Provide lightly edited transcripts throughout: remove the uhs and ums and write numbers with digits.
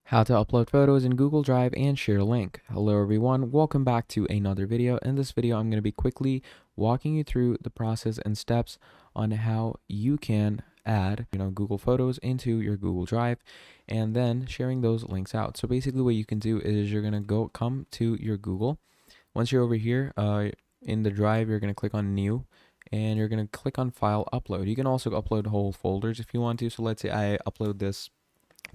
How to upload photos in Google Drive and share a link. Hello everyone, welcome back to another video. In this video, I'm going to be quickly walking you through the process and steps on how you can add, Google Photos into your Google Drive and then sharing those links out. So basically what you can do is you're going to come to your Google. Once you're over here in the Drive, you're going to click on New and you're going to click on File Upload. You can also upload whole folders if you want to. So let's say I upload this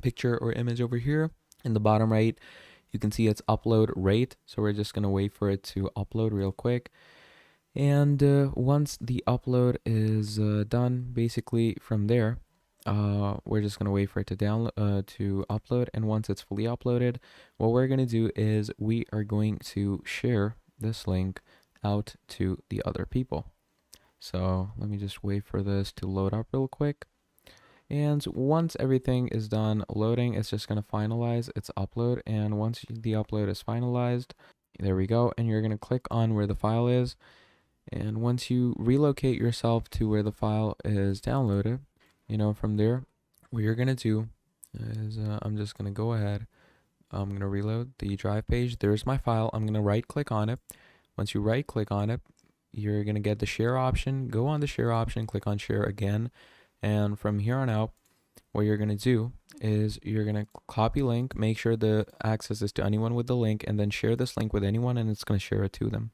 picture or image over here in the bottom right. You can see it's upload rate, so we're just going to wait for it to upload real quick. And once the upload is done, basically from there we're just going to wait for it to download to upload. And once it's fully uploaded, what we're going to do is we are going to share this link out to the other people. So let me just wait for this to load up real quick. And once everything is done loading, it's just going to finalize its upload. And once the upload is finalized, there we go. And you're going to click on where the file is. And once you relocate yourself to where the file is downloaded, from there, what you're going to do is I'm just going to go ahead. I'm going to reload the Drive page. There's my file. I'm going to right click on it. Once you right click on it, you're going to get the share option. Go on the share option, click on share again. And from here on out, what you're going to do is you're going to copy link, make sure the access is to anyone with the link, and then share this link with anyone, and it's going to share it to them.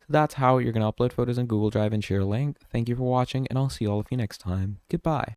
So that's how you're going to upload photos in Google Drive and share a link. Thank you for watching, and I'll see all of you next time. Goodbye.